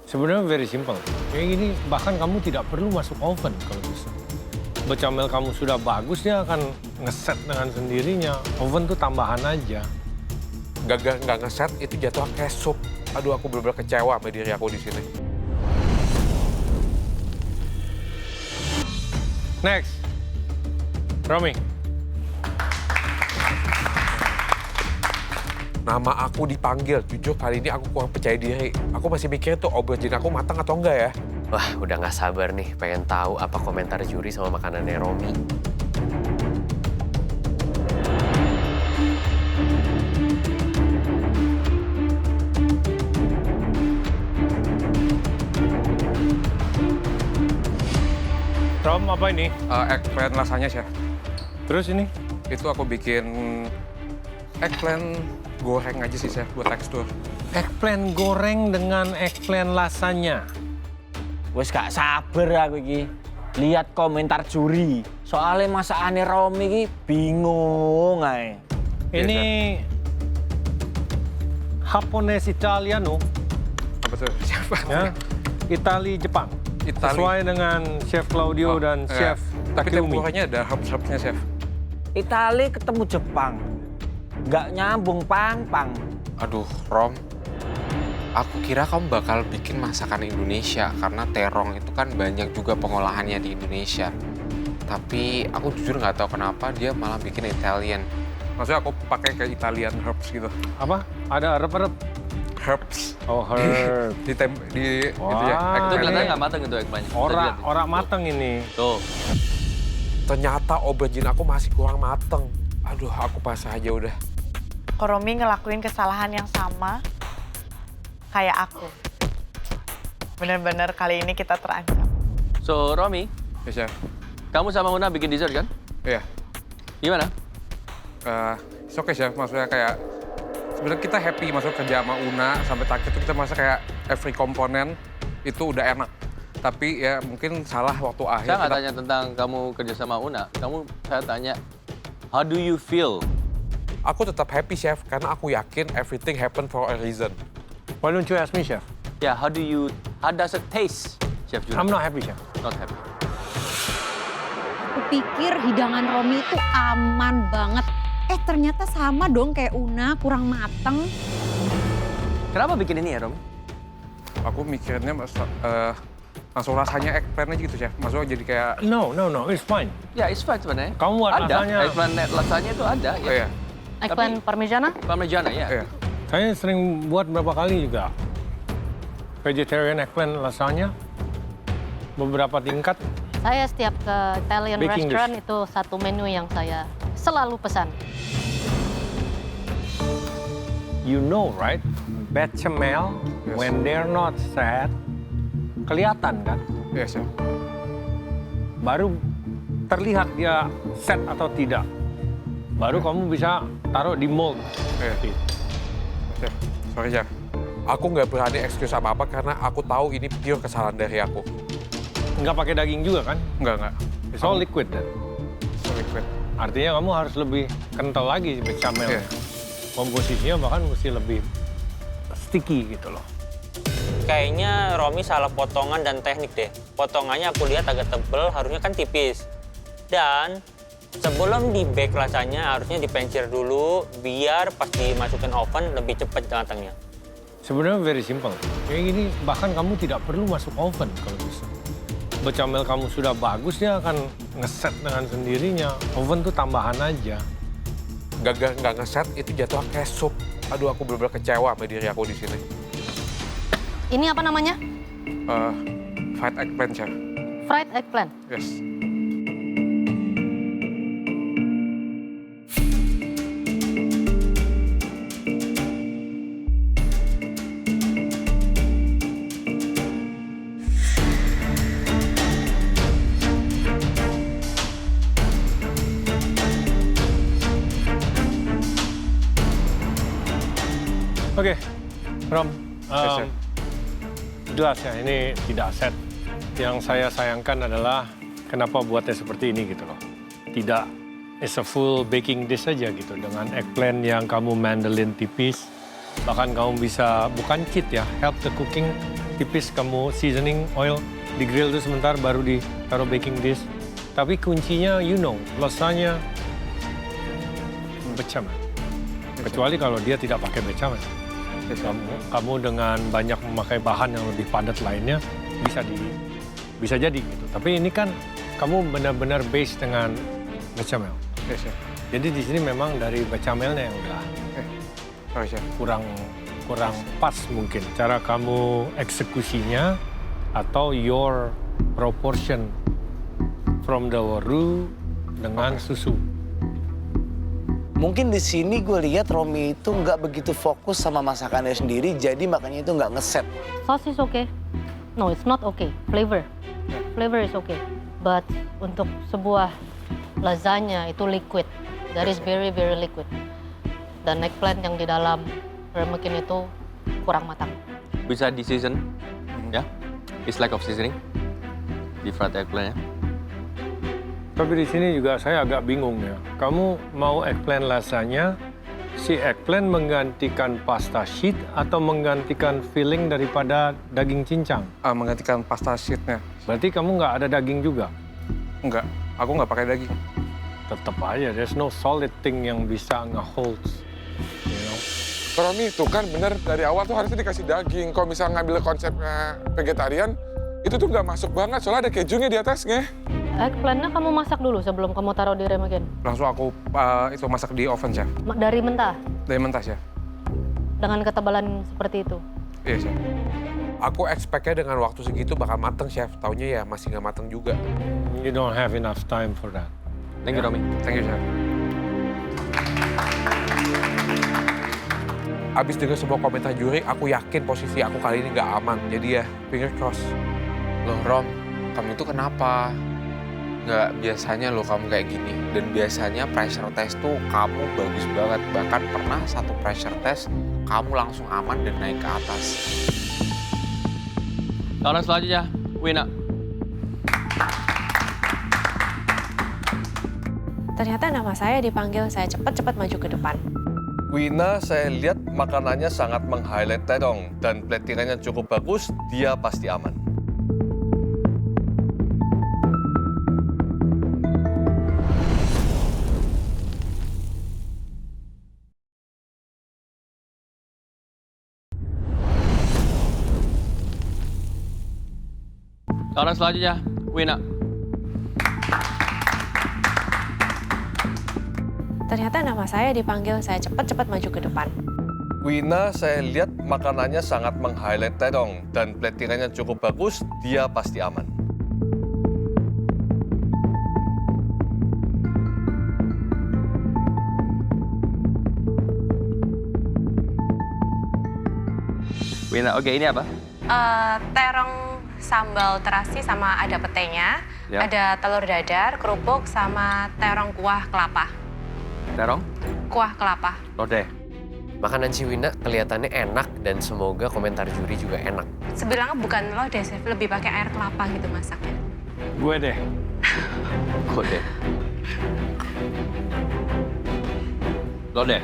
Sebenarnya very simple. Kayak gini bahkan kamu tidak perlu masuk oven kalau bisa. Bechamel kamu sudah bagus, dia akan ngeset dengan sendirinya. Oven tuh tambahan aja. Gagal nggak ngeset itu jatuh kayak sup. Aduh, aku bener-bener kecewa sama diri aku di sini. Next, Romi. Nama aku dipanggil, jujur kali ini aku kurang percaya diri. Aku masih mikir tuh aubergine aku matang atau enggak ya. Wah, udah nggak sabar nih, pengen tahu apa komentar juri sama makanannya Romi. Rom, apa ini? Eggplant lasanya, Chef. Terus ini? Itu aku bikin eggplant goreng aja sih, Chef, buat tekstur. Eggplant goreng dengan eggplant lasanya. Wes gak sabar aku iki. Lihat komentar juri. Soalnya masakane Romi iki bingung ae. Ini Japones Italiano, Apa tuh? Siapa? ya. Itali Jepang. Itali. Sesuai dengan Chef Claudio dan iya. Chef Tapi Takumi. tempuranya ada herbs-herbsnya, Chef. Itali ketemu Jepang. Gak nyambung pang-pang. Aduh, Rom. Aku kira kamu bakal bikin masakan Indonesia karena terong itu kan banyak juga pengolahannya di Indonesia. Tapi aku jujur nggak tahu kenapa dia malah bikin Italian. Maksudnya aku pakai kayak Italian herbs gitu. Apa? Ada herb-herb? Herbs. Oh, herb. Di itu ya. Wah. Itu eggplant. kelihatannya nggak matang itu eggplantnya. Ora mateng ini. Tuh. Ternyata aubergine aku masih kurang mateng. Aduh, aku pasrah aja udah. Kok Romi ngelakuin kesalahan yang sama kayak aku. Bener-bener kali ini kita terancam. So, Romi, Ya, Chef. kamu sama Una bikin dessert kan? Iya. Gimana? It's okay, Chef. Maksudnya kayak sebenarnya kita happy masuk kerja sama Una sampai terakhir itu kita merasa kayak every komponen itu udah enak. Tapi ya mungkin salah waktu akhir. Saya nggak tanya tentang kamu kerja sama Una. Saya tanya, how do you feel? Aku tetap happy, Chef, karena aku yakin everything happen for a reason. Why don't you ask me, Chef? Ya, how does it taste, Chef Juna? I'm not happy, Chef. Not happy. Aku pikir hidangan Romi itu aman banget. Ternyata sama dong kayak Una, kurang mateng. Kenapa bikin ini ya, Romi? Aku mikirnya langsung rasanya eggplant aja gitu, Chef. Maksudnya jadi kayak, No, it's fine. Ya, it's fine sebenarnya. Kamu buat ada. rasanya. Eggplant rasanya itu ada. oh ya, Eggplant parmigiana? Parmigiana, ya. iya. Saya sering buat berapa kali juga. Vegetarian eggplant lasanya. Beberapa tingkat. Saya setiap ke Italian Baking restaurant dish. itu satu menu yang saya selalu pesan. You know, right? Bechamel, Yes. when they're not set, kelihatan kan? Iya, Chef. Baru terlihat dia set atau tidak. Baru kamu bisa taruh di mold. Iya. Chef, sorry, Chef. Aku nggak berani excuse apa-apa karena aku tahu ini pure kesalahan dari aku. Nggak pakai daging juga kan? Enggak. It's all liquid. Then. Sorry, Chef. Artinya kamu harus lebih kental lagi bechamel. Iya. Komposisinya bahkan mesti lebih sticky gitu loh. Kayaknya Romi salah potongan dan teknik deh. Potongannya aku lihat agak tebel, harusnya kan tipis. Dan sebelum di bake rasanya harusnya dipencil dulu biar pas dimasukin oven lebih cepat matangnya. Sebenarnya very simple. Kayak gini bahkan kamu tidak perlu masuk oven kalau bisa. Bechamel kamu sudah bagus, dia akan ngeset dengan sendirinya. Oven tuh tambahan aja. Gagal nggak ngeset itu jatuh kayak sup. Aduh, aku bener-bener kecewa sama diri aku di sini. Ini apa namanya? Fried eggplant, Chef. Fried eggplant. Yes. Oke, Rom. Yes, Chef. Jelas ya, ini tidak set. Yang saya sayangkan adalah kenapa buatnya seperti ini gitu loh. Tidak, it's a full baking dish aja gitu. Dengan eggplant yang kamu mandelin tipis. Bahkan kamu bisa, bukan cheat ya, help the cooking tipis, kamu seasoning oil, di grill itu sebentar baru ditaruh baking dish. Tapi kuncinya, lasagna bechamel. Kecuali kalau dia tidak pakai bechamel. Kamu dengan banyak memakai bahan yang lebih padat lainnya bisa jadi gitu. Tapi ini kan kamu benar-benar base dengan bechamel. Yes, chef. Jadi di sini memang dari bechamelnya yang udah Sorry, chef. kurang pas mungkin cara kamu eksekusinya atau your proportion from the roux dengan susu. Mungkin di sini gue lihat Romi itu nggak begitu fokus sama masakannya sendiri, jadi makanya itu nggak ngeset. Sauce is okay. No, it's not okay. Flavor is okay. But untuk sebuah lasagna itu liquid. That is very, very liquid. Dan eggplant yang di dalam ramekin itu kurang matang. Bisa di season, ya. It's lack of seasoning. Di fried eggplant ya. Tapi di sini juga saya agak bingung ya. Kamu mau eggplant lasagna, si eggplant menggantikan pasta sheet atau menggantikan filling daripada daging cincang? Menggantikan pasta sheet-nya. Berarti kamu nggak ada daging juga? Enggak, aku nggak pakai daging. Tetap aja, there's no solid thing yang bisa nge-hold. You know? Romi itu kan bener dari awal tuh harusnya dikasih daging. Kalau misalnya ngambil konsepnya vegetarian, itu tuh nggak masuk banget soalnya ada kejunya di atasnya. Eggplantnya kamu masak dulu sebelum kamu taruh di ramekin? Langsung aku itu masak di oven, chef. Dari mentah? Dari mentah, chef. Dengan ketebalan seperti itu? Iya, chef. Aku expect-nya dengan waktu segitu bakal mateng, chef. Taunya ya masih nggak mateng juga. You don't have enough time for that. Thank you, Romi. Thank you, chef. Abis dengar semua komentar juri, aku yakin posisi aku kali ini nggak aman. Jadi ya, finger cross. Loh Rom, kamu itu kenapa? Nggak biasanya loh kamu kayak gini. Dan biasanya pressure test tuh kamu bagus banget. Bahkan pernah satu pressure test, kamu langsung aman dan naik ke atas. Tawaran selanjutnya, Wina. Ternyata nama saya dipanggil, saya cepat-cepat maju ke depan. Wina, saya lihat makanannya sangat meng-highlight terong dan platingannya cukup bagus, dia pasti aman. Tawaran selanjutnya, Wina. Ternyata nama saya dipanggil, saya cepat-cepat maju ke depan. Wina, saya lihat makanannya sangat meng-highlight terong dan platingannya cukup bagus, dia pasti aman. Wina, oke, ini apa? Terong sambal terasi sama ada petenya, Ya. ada telur dadar, kerupuk, sama terong kuah kelapa. Terong? Kuah kelapa. Lodeh. Makanan si Wina kelihatannya enak dan semoga komentar juri juga enak. Sebilangnya bukan lodeh, chef, lebih pakai air kelapa gitu masaknya. Gue deh. Lodeh. Lodeh.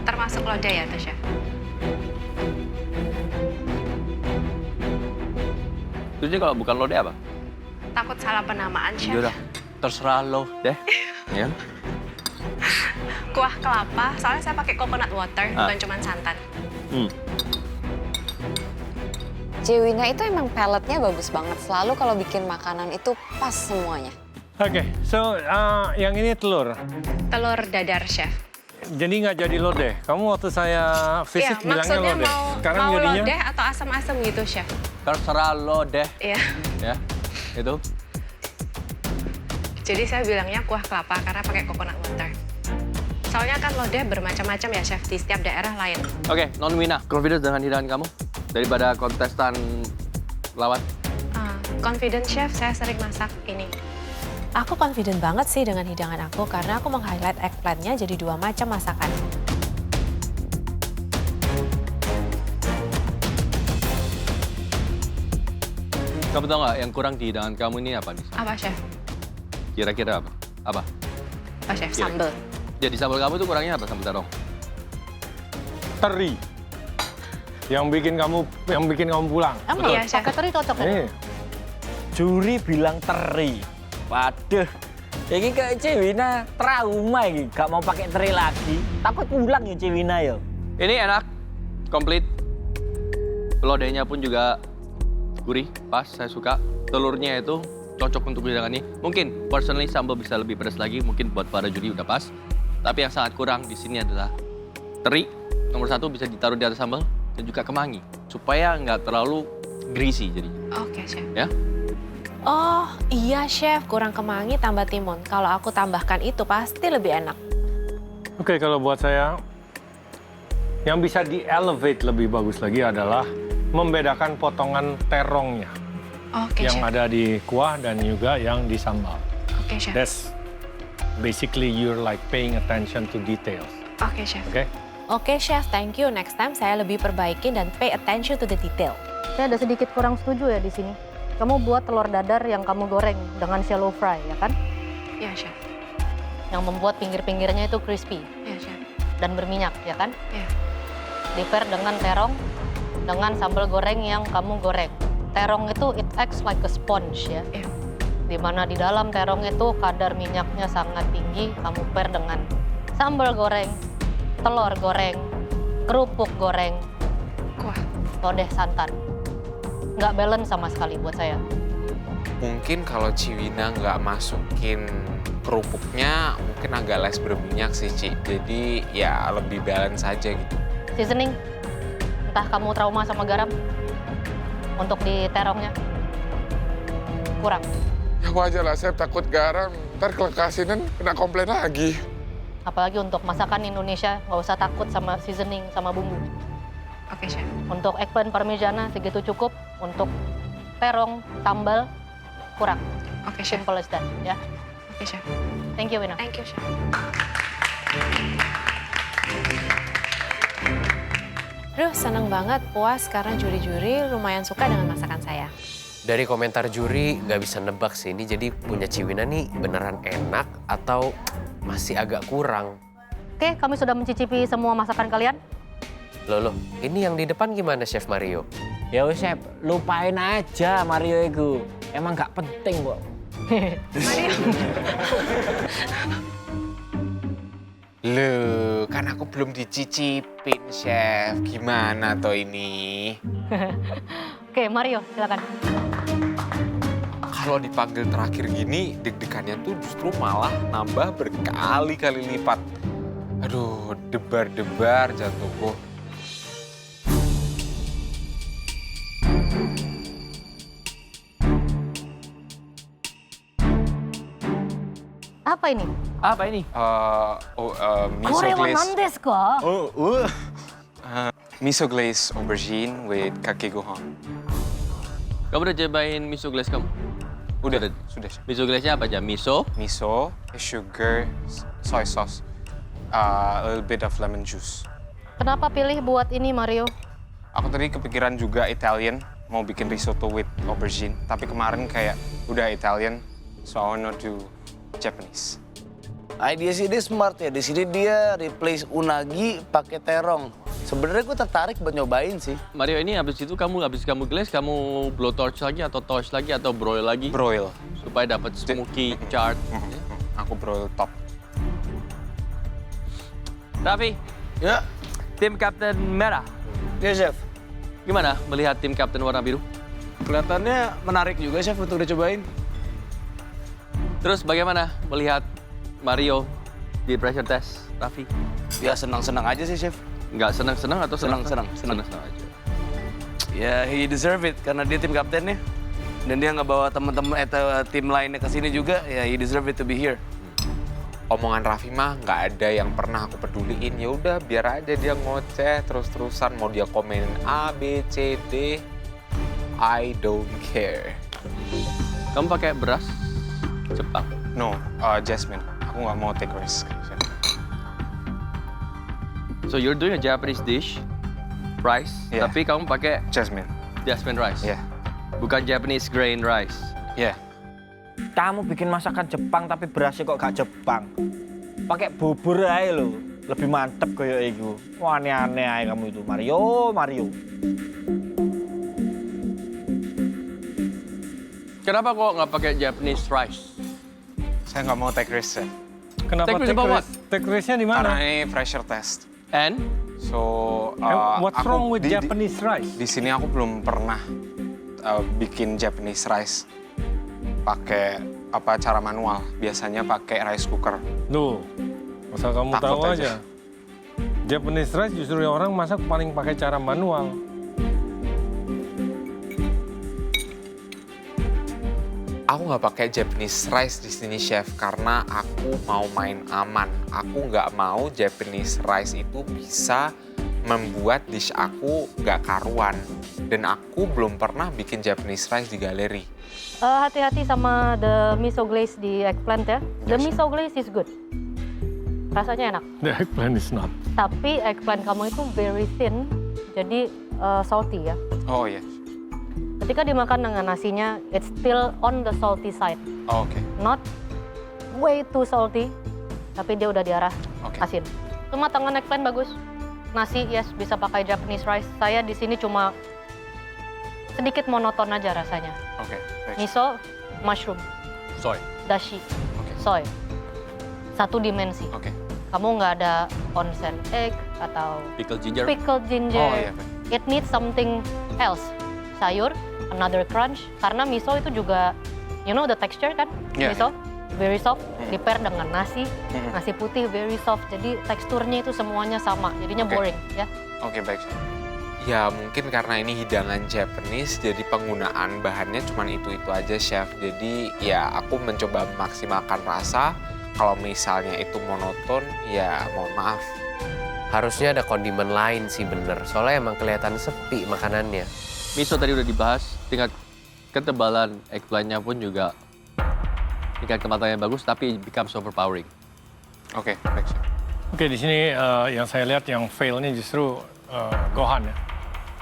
Termasuk lodeh ya tuh, chef? Terus ini kalau bukan lodeh apa? Takut salah penamaan, chef. Yaudah, terserah lo deh. Ya. Kuah kelapa, soalnya saya pakai coconut water, bukan cuma santan. Wina itu emang paletnya bagus banget. Selalu kalau bikin makanan itu pas semuanya. Oke, so yang ini telur. Telur dadar, chef. Jadi nggak jadi lodeh. Kamu waktu saya visit Iya, bilangnya maksudnya lodeh. Sekarang mau jadinya lodeh atau asam-asam gitu, chef. Terserah lo deh. Iya. Ya, itu. Jadi saya bilangnya kuah kelapa karena pakai coconut water. Soalnya kan lodeh bermacam-macam ya, chef, di setiap daerah lain. Oke, non-Wina, confident dengan hidangan kamu daripada kontestan lawan? Confident, chef, saya sering masak ini. Aku confident banget sih dengan hidangan aku karena aku meng-highlight eggplant-nya jadi 2 macam masakan. Kamu tahu nggak yang kurang di hidangan kamu ini apa, Nisa? Apa, chef? Kira-kira apa? Apa? Oh, chef, sambal. Jadi sambal kamu itu kurangnya apa sambal terong? teri. Yang bikin kamu pulang. Emang pakai teri cocok ya? Juri bilang teri. Waduh, ini kayak Cewina trauma ini. Gak mau pakai teri lagi. Takut pulang ya Cewina ya. Ini enak, komplit. Lodehnya pun juga gurih, pas, saya suka. Telurnya itu cocok untuk hidangan ini. Mungkin personally sambal bisa lebih pedas lagi, mungkin buat para juri udah pas. Tapi yang sangat kurang di sini adalah teri. Nomor 1 bisa ditaruh di atas sambal dan juga kemangi supaya nggak terlalu greasy jadi. Oke, Chef. Ya. Oh iya Chef, kurang kemangi tambah timun. Kalau aku tambahkan itu pasti lebih enak. Oke, kalau buat saya yang bisa di-elevate lebih bagus lagi adalah membedakan potongan terongnya. Oke, yang Chef. ada di kuah dan juga yang di sambal. Oke, Chef. That's basically you're like paying attention to details. Oke, Chef. Oke? Oke, Chef. Thank you. Next time saya lebih perbaikin dan pay attention to the detail. Saya ada sedikit kurang setuju ya di sini. Kamu buat telur dadar yang kamu goreng dengan shallow fry, ya kan? Iya, Chef. Yang membuat pinggir-pinggirnya itu crispy. Iya, Chef. Dan berminyak, ya kan? Iya. Di-pair dengan terong, dengan sambal goreng yang kamu goreng. Terong itu it acts like a sponge ya. Iya. Dimana di dalam terong itu kadar minyaknya sangat tinggi, kamu pair dengan sambal goreng, telur goreng, kerupuk goreng, kuah, lodeh santan. Nggak balance sama sekali buat saya. Mungkin kalau Ciwina nggak masukin kerupuknya, mungkin agak less berminyak sih, Ci. Jadi ya lebih balance aja gitu. Seasoning, entah kamu trauma sama garam, untuk di terongnya kurang. Ya wajar lah, saya takut garam. Ntar kelekasinan kena komplain lagi. Apalagi untuk masakan Indonesia, nggak usah takut sama seasoning, sama bumbu. Oke, Chef. Untuk eggplant parmigiana segitu cukup. Untuk terong, sambal, kurang. Oke, Chef. Simple as that, ya. Oke, Chef. Thank you, Wina. Thank you, Chef. Aduh, seneng banget, puas karena juri-juri lumayan suka dengan masakan saya. Dari komentar juri nggak bisa nebak sih ini jadi punya Ciwina nih beneran enak atau masih agak kurang. Oke, kami sudah mencicipi semua masakan kalian. Loh, ini yang di depan gimana Chef Mario? Ya wes Chef, lupain aja Mario itu. Emang nggak penting kok. Loh, kan aku belum dicicipin, Chef. Gimana toh ini? Oke, Mario, silakan. Kalau dipanggil terakhir gini, deg-degannya tuh justru malah nambah berkali-kali lipat. Aduh, debar-debar jantungku. Apa ini? Apa ini? Miso glaze. kok. Miso glaze aubergine with kake gohan. Kamu udah cobain miso glaze kamu? Sudah. Miso glaze-nya apa aja? Miso, Sugar, soy sauce, a little bit of lemon juice. Kenapa pilih buat ini, Mario? Aku tadi kepikiran juga Italian, mau bikin risotto with aubergine. Tapi kemarin kayak udah Italian, so I wanna do Japanese. Idea sih dia smart ya. Di sini dia replace unagi pakai terong. Sebenarnya gue tertarik buat nyobain sih. Mario, ini habis kamu glaze, kamu blow torch lagi atau torch lagi atau broil lagi? Broil. Supaya dapat smoky chart. Aku broil top. Raffi. Ya. Tim Kapten Merah. Ya, Chef. Gimana melihat tim Kapten warna biru? Kelihatannya menarik juga, Chef, untuk dicobain. Terus bagaimana melihat Mario di pressure test, Raffi? Ya senang-senang aja sih, Chef. Nggak senang-senang atau Senang-senang. aja? Ya, he deserve it karena dia tim kaptennya. Dan dia nggak bawa teman-teman tim lainnya ke sini juga, ya he deserve it to be here. Omongan Raffi mah nggak ada yang pernah aku peduliin. Ya udah, biar aja dia ngoceh terus-terusan. Mau dia komenin A, B, C, D, I don't care. Kamu pakai beras Jepang? No, jasmine. Aku nggak mau take risk. So you're doing a Japanese dish, rice, Yeah. tapi kamu pakai Jasmine rice? Yeah. Bukan Japanese grain rice? Yeah. Kamu bikin masakan Jepang tapi berasnya kok gak Jepang. Pakai bubur aja loh. lebih mantep kayak iku. Wah, aneh-aneh aja kamu itu, Mario. Kenapa kok nggak pakai Japanese rice? Saya nggak mau take risk, Chef. Kenapa Take risk about what? take risk-nya di Karena mana? ini pressure test. And? So, What's aku wrong with di- Japanese rice? Di sini aku belum pernah bikin Japanese rice pakai cara manual. Biasanya pakai rice cooker. Duh, masa kamu Takut tahu aja. aja. Japanese rice justru orang masak paling pakai cara manual. Aku nggak pakai Japanese rice di sini, Chef, karena aku mau main aman. Aku nggak mau Japanese rice itu bisa membuat dish aku nggak karuan. Dan aku belum pernah bikin Japanese rice di galeri. Hati-hati sama the miso glaze di eggplant ya. The miso glaze is good. Rasanya enak. The eggplant is not. Tapi eggplant kamu itu very thin, jadi salty ya. Oh iya. Ketika dimakan dengan nasinya, it's still on the salty side. Oh, oke. Not way too salty, tapi dia udah di arah asin. Cuma tangan eggplant bagus. Nasi, yes, bisa pakai Japanese rice. Saya di sini cuma sedikit monoton aja rasanya. Oke, baik. Miso, mushroom, Soy. dashi, soy. Satu dimensi. Oke. Kamu nggak ada onsen egg atau Pickled ginger. pickled ginger. Oh, iya, baik. It needs something else. Sayur, another crunch. Karena miso itu juga, you know the texture kan? Yeah, Miso, very soft. Di-pair dengan nasi, Mhm. nasi putih very soft. Jadi teksturnya itu semuanya sama. Jadinya Oke. boring ya. Oke, baik, Chef. Ya, mungkin karena ini hidangan Japanese, jadi penggunaan bahannya cuma itu-itu aja, Chef. Jadi, ya aku mencoba memaksimalkan rasa. Kalau misalnya itu monoton, ya mohon maaf. Harusnya ada kondimen lain sih bener. Soalnya emang kelihatan sepi makanannya. Miso tadi udah dibahas, tingkat ketebalan eggplant-nya pun juga tingkat kematangannya bagus, tapi it becomes overpowering. Oke, baik, Chef. Oke, di sini yang saya lihat yang fail ini justru gohan ya.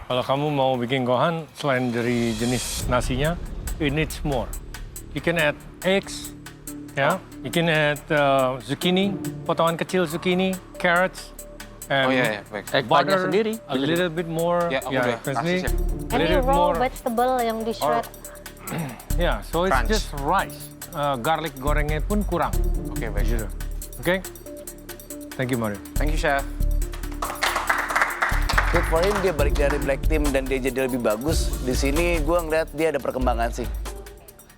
Kalau kamu mau bikin gohan, selain dari jenis nasinya, it needs more. You can add eggs, ya. You can add zucchini, potongan kecil zucchini, carrots, and Oh iya, baik. Eggplant-nya butter, sendiri. a little bit more. Ya, aku udah parsley, kasih, Chef. a Any little bit raw more. vegetable yang di shred. Yeah, so it's Crunch. just rice. Garlic gorengnya pun kurang. Oke, baik, Chef. Gitu. Oke? Thank you, Mario. Thank you, Chef. Good for him, dia balik dari black team dan dia jadi lebih bagus. Di sini gue ngeliat dia ada perkembangan sih.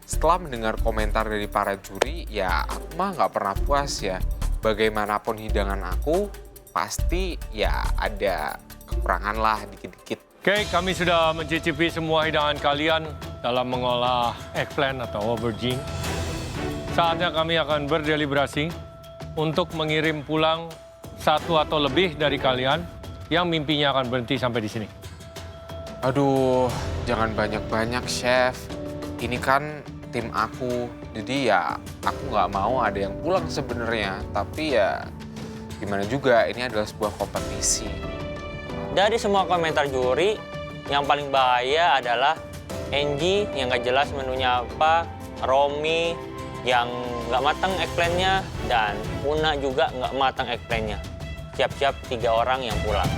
Setelah mendengar komentar dari para juri, ya aku mah nggak pernah puas ya. Bagaimanapun hidangan aku, pasti ya ada kekurangan lah dikit-dikit. Oke, kami sudah mencicipi semua hidangan kalian dalam mengolah eggplant atau aubergine. Saatnya kami akan berdeliberasi untuk mengirim pulang satu atau lebih dari kalian yang mimpinya akan berhenti sampai di sini. Aduh, jangan banyak-banyak, Chef. Ini kan tim aku, jadi ya aku nggak mau ada yang pulang sebenarnya. Tapi ya gimana juga, ini adalah sebuah kompetisi. Dari semua komentar juri, yang paling bahaya adalah Angie yang nggak jelas menunya apa, Romi yang nggak matang eggplant-nya, dan Una juga nggak matang eggplant-nya. Siap-siap 3 orang yang pulang.